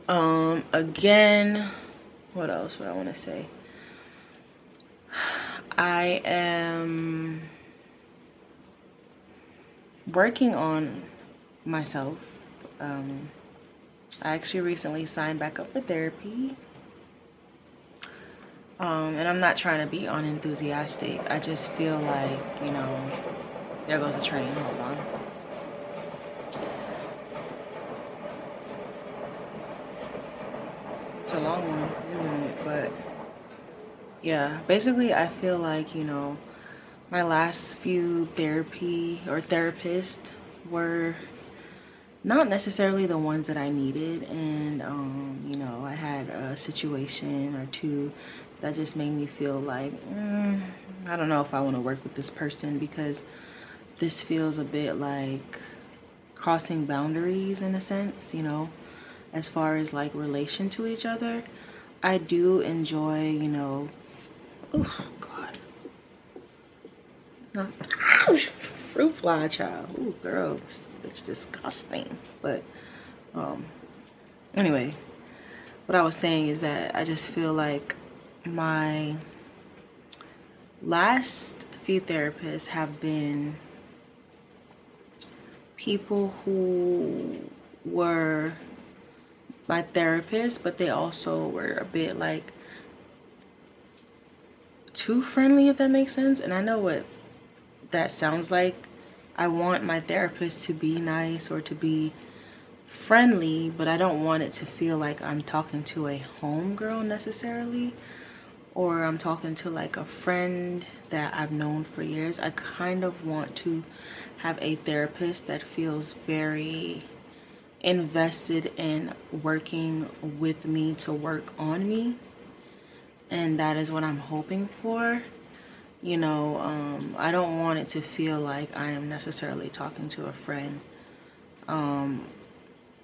Again, what else would I want to say? I am working on myself. I actually recently signed back up for therapy. And I'm not trying to be unenthusiastic. I just feel like, you know, there goes the train. Hold on. It's a long one, isn't it? But yeah, basically I feel like, you know, my last few therapists were not necessarily the ones that I needed. And you know, I had a situation or two that just made me feel like I don't know if I want to work with this person, because this feels a bit like crossing boundaries in a sense, you know, as far as like relation to each other. I do enjoy, you know, oh god, no, fruit fly, child. Ooh, girl, it's disgusting. But anyway, what I was saying is that I just feel like my last few therapists have been people who were my therapists, but they also were a bit like too friendly, if that makes sense. And I know what that sounds like. I want my therapist to be nice or to be friendly, but I don't want it to feel like I'm talking to a homegirl necessarily, or I'm talking to like a friend that I've known for years. I kind of want to have a therapist that feels very invested in working with me to work on me, and that is what I'm hoping for. You know, I don't want it to feel like I am necessarily talking to a friend,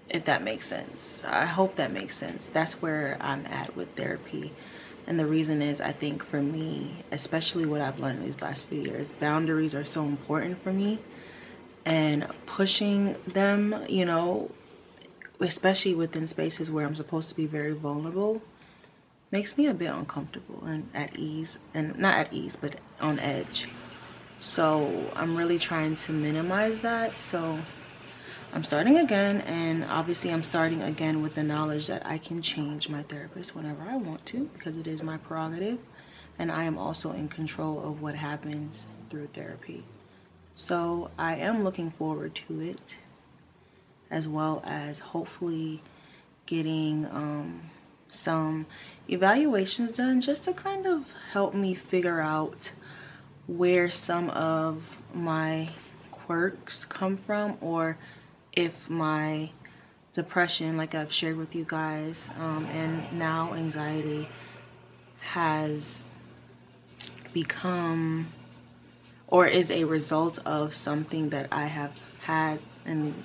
if that makes sense. I hope that makes sense. That's where I'm at with therapy. And the reason is, I think for me, especially what I've learned these last few years, boundaries are so important for me, and pushing them, you know, especially within spaces where I'm supposed to be very vulnerable, makes me a bit uncomfortable and at ease, and not at ease, but on edge. So I'm really trying to minimize that. So I'm starting again, and obviously I'm starting again with the knowledge that I can change my therapist whenever I want to, because it is my prerogative, and I am also in control of what happens through therapy. So I am looking forward to it, as well as hopefully getting some evaluations done, just to kind of help me figure out where some of my quirks come from, or if my depression, like I've shared with you guys, and now anxiety has become or is a result of something that I have had and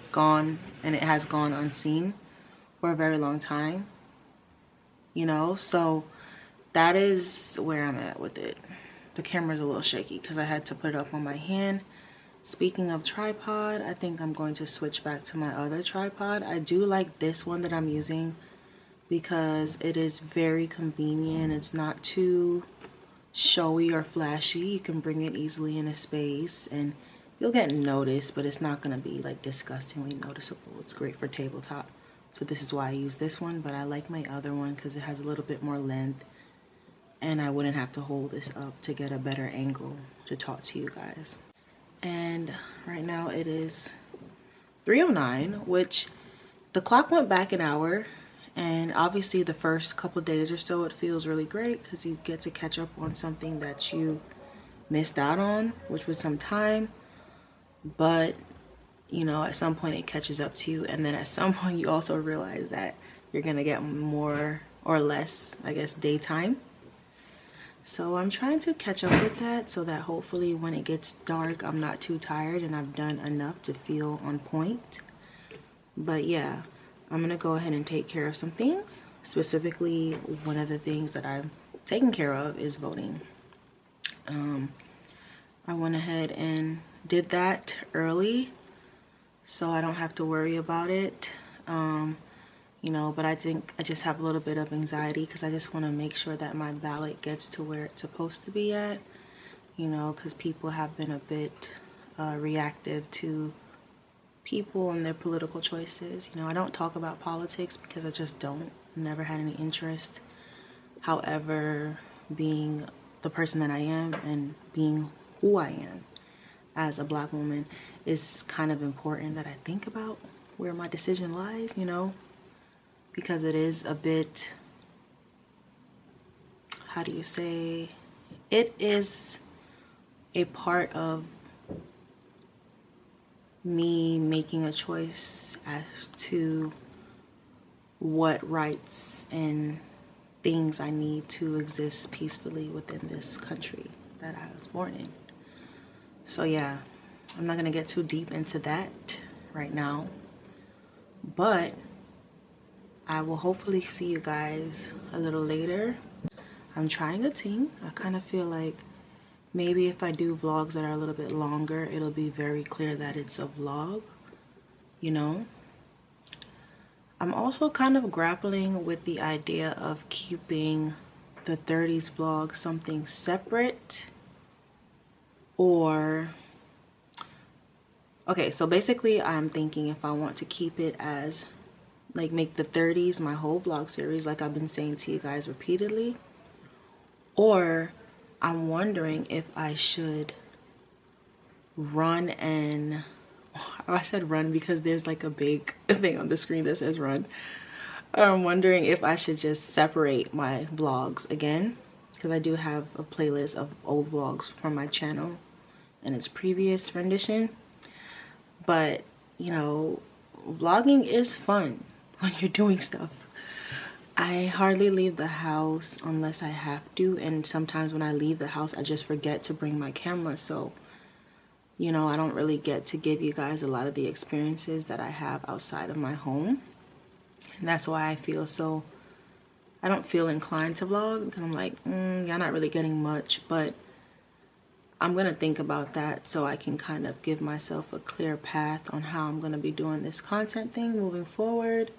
it has gone unseen for a very long time, you know. So that is where I'm at with it. The camera's a little shaky because I had to put it up on my hand. Speaking of tripod, I think I'm going to switch back to my other tripod. I do like this one that I'm using because it is very convenient. It's not too showy or flashy. You can bring it easily in a space and you'll get noticed, but it's not going to be like disgustingly noticeable. It's great for tabletop. So this is why I use this one, but I like my other one because it has a little bit more length and I wouldn't have to hold this up to get a better angle to talk to you guys. And right now it is 3:09, which the clock went back an hour, and obviously the first couple days or so it feels really great because you get to catch up on something that you missed out on, which was some time. But you know, at some point it catches up to you, and then at some point you also realize that you're gonna get more or less, I guess, daytime. So I'm trying to catch up with that so that hopefully when it gets dark I'm not too tired and I've done enough to feel on point. But yeah, I'm gonna go ahead and take care of some things. Specifically, one of the things that I'm taking care of is voting. I went ahead and did that early so I don't have to worry about it. You know, but I think I just have a little bit of anxiety because I just want to make sure that my ballot gets to where it's supposed to be at, you know, because people have been a bit reactive to people and their political choices. You know, I don't talk about politics because I just don't, never had any interest. However, being the person that I am and being who I am as a Black woman is kind of important that I think about where my decision lies, you know, because it is a bit, how do you say, it is a part of me making a choice as to what rights and things I need to exist peacefully within this country that I was born in. So yeah, I'm not gonna get too deep into that right now, but I will hopefully see you guys a little later. I'm trying a thing. I kind of feel like maybe if I do vlogs that are a little bit longer, it'll be very clear that it's a vlog, you know. I'm also kind of grappling with the idea of keeping the 30s vlog something separate, or okay, so basically I'm thinking if I want to keep it as like make the 30s my whole vlog series like I've been saying to you guys repeatedly, or I'm wondering if I should run and I said run because there's like a big thing on the screen that says run. I'm wondering if I should just separate my vlogs again, because I do have a playlist of old vlogs from my channel and its previous rendition. But you know, vlogging is fun when you're doing stuff. I hardly leave the house unless I have to, and sometimes when I leave the house I just forget to bring my camera, so you know, I don't really get to give you guys a lot of the experiences that I have outside of my home. And that's why I feel so, I don't feel inclined to vlog, because I'm like, y'all not really getting much. But I'm gonna think about that so I can kind of give myself a clear path on how I'm gonna be doing this content thing moving forward.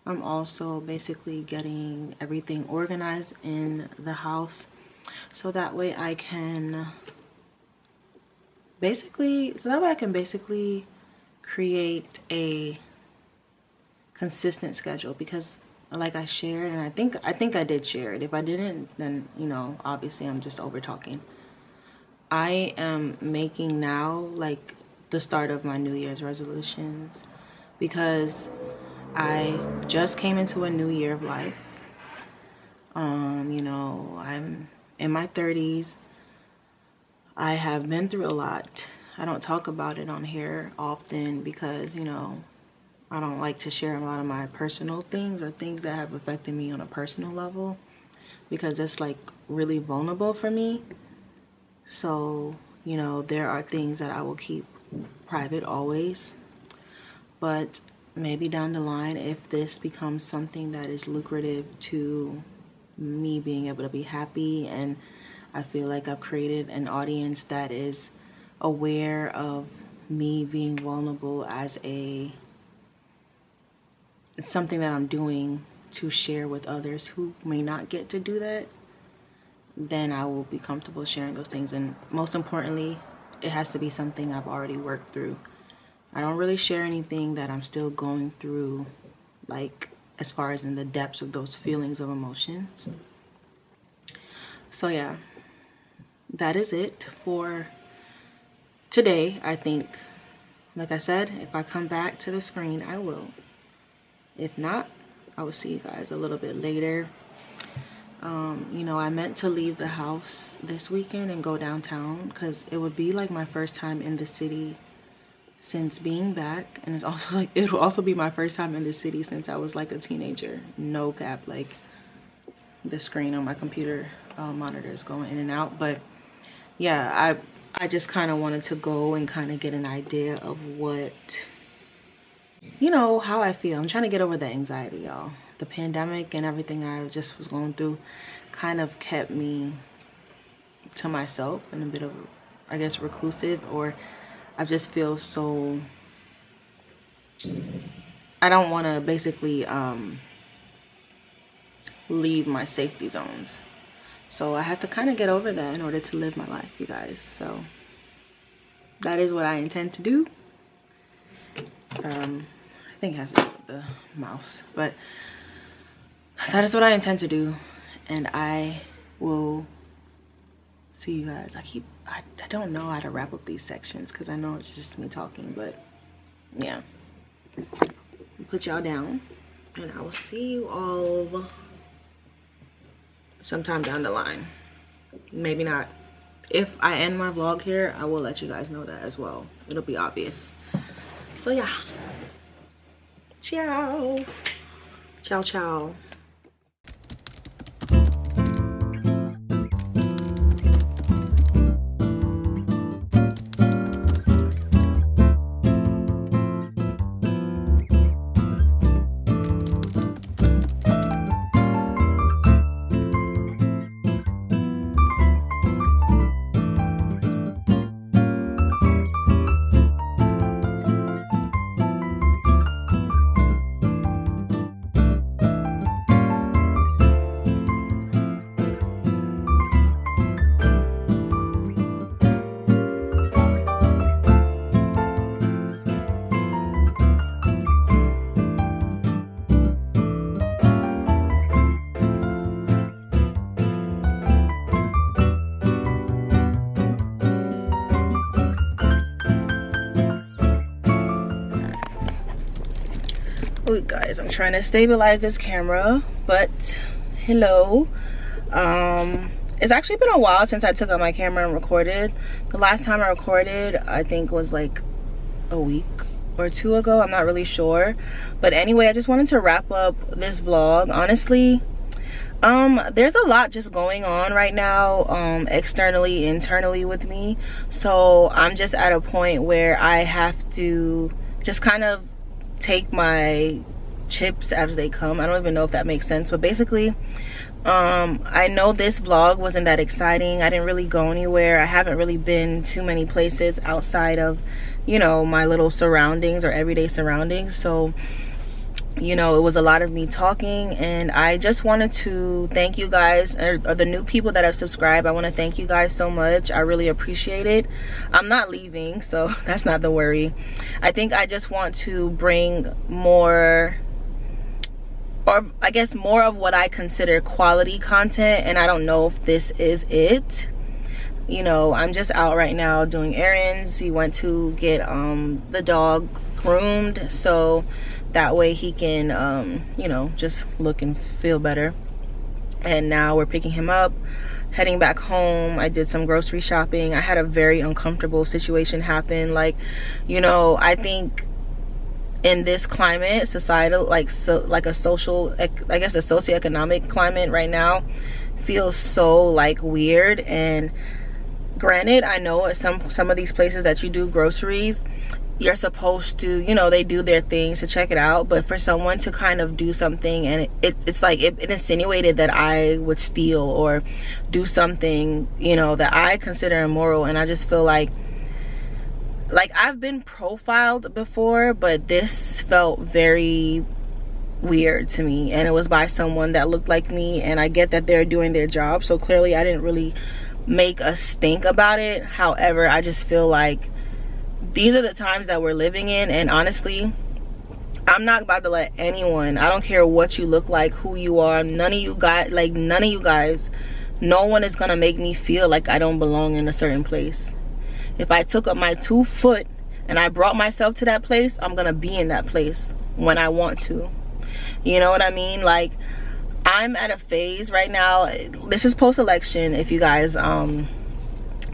I'm also basically getting everything organized in the house so that way I can basically create a consistent schedule, because like I shared, and I think I did share it. If I didn't, then you know, obviously I'm just over talking. I am making now like the start of my New Year's resolutions, because I just came into a new year of life. You know, I'm in my 30s. I have been through a lot. I don't talk about it on here often because, you know, I don't like to share a lot of my personal things or things that have affected me on a personal level, because it's like really vulnerable for me. So, you know, there are things that I will keep private always. But maybe down the line, if this becomes something that is lucrative to me being able to be happy, and I feel like I've created an audience that is aware of me being vulnerable as it's something that I'm doing to share with others who may not get to do that, then I will be comfortable sharing those things. And most importantly, it has to be something I've already worked through. I don't really share anything that I'm still going through, like as far as in the depths of those feelings of emotions. So yeah, that is it for today. I think, like I said, if I come back to the screen, I will. If not, I will see you guys a little bit later. You know, I meant to leave the house this weekend and go downtown, because it would be like my first time in the city since being back, and it's also like it will also be my first time in the city since I was like a teenager. No cap, like the screen on my computer monitor is going in and out. But yeah, I just kind of wanted to go and kind of get an idea of what You know how I feel. I'm trying to get over the anxiety, y'all. The pandemic and everything I just was going through kind of kept me to myself and a bit of, I guess, reclusive, or I just feel so, I don't want to basically leave my safety zones. So I have to kind of get over that in order to live my life, you guys. So that is what I intend to do. I think it has to do with the mouse, but that is what I intend to do, and I will see you guys. I don't know how to wrap up these sections because I know it's just me talking, but yeah, I'll put y'all down and I will see you all sometime down the line. Maybe not. If I end my vlog here, I will let you guys know that as well. It'll be obvious. So yeah, ciao, ciao, ciao. Wait, guys, I'm trying to stabilize this camera, but hello. It's actually been a while since I took out my camera and recorded. The last time I recorded, I think, was like a week or two ago. I'm not really sure, but anyway, I just wanted to wrap up this vlog. Honestly, there's a lot just going on right now, externally, internally with me. So I'm just at a point where I have to just kind of take my chips as they come. I don't even know if that makes sense, but basically, I know this vlog wasn't that exciting. I didn't really go anywhere. I haven't really been too many places outside of, you know, my little surroundings or everyday surroundings. So, you know, it was a lot of me talking, and I just wanted to thank you guys, or the new people that have subscribed. I want to thank you guys so much. I really appreciate it. I'm not leaving, so that's not the worry. I think I just want to bring more, or I guess more of what I consider quality content, and I don't know if this is it. You know, I'm just out right now doing errands. He went to get the dog groomed, so that way he can you know, just look and feel better. And now we're picking him up, heading back home. I did some grocery shopping. I had a very uncomfortable situation happen. Like, you know, I think in this climate, societal, like a social, I guess a socioeconomic climate right now feels so like weird. And granted, I know at some of these places that you do groceries, you're supposed to, you know, they do their things to check it out, but for someone to kind of do something and it's like it insinuated that I would steal or do something, you know, that I consider immoral. And I just feel like I've been profiled before, but this felt very weird to me, and it was by someone that looked like me, and I get that they're doing their job, so clearly I didn't really make a stink about it. However, I just feel like these are the times that we're living in, and honestly, I'm not about to let anyone, I don't care what you look like, who you are, none of you guys, no one is gonna make me feel like I don't belong in a certain place. If I took up my 2 foot and I brought myself to that place, I'm gonna be in that place when I want to. You know what I mean? Like, I'm at a phase right now, this is post-election if you guys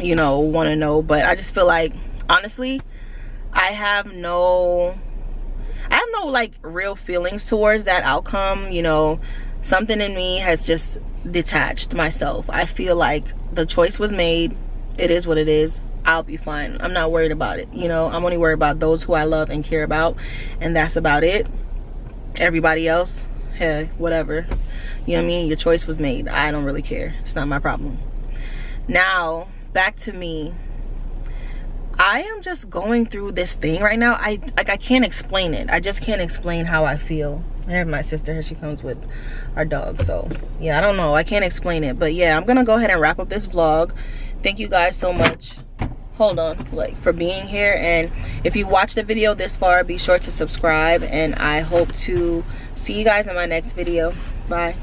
you know, want to know, but I just feel like, honestly, I have no like real feelings towards that outcome. You know, something in me has just detached myself. I feel like the choice was made. It is what it is. I'll be fine. I'm not worried about it. You know, I'm only worried about those who I love and care about, and that's about it. Everybody else, hey, whatever. You know what I mean? Your choice was made. I don't really care. It's not my problem. Now, back to me. I am just going through this thing right now. I can't explain it. I just can't explain how I feel. I have my sister here. She comes with our dog. So, yeah, I don't know. I can't explain it. But, yeah, I'm going to go ahead and wrap up this vlog. Thank you guys so much. Hold on. Like, for being here. And if you watched the video this far, be sure to subscribe. And I hope to see you guys in my next video. Bye.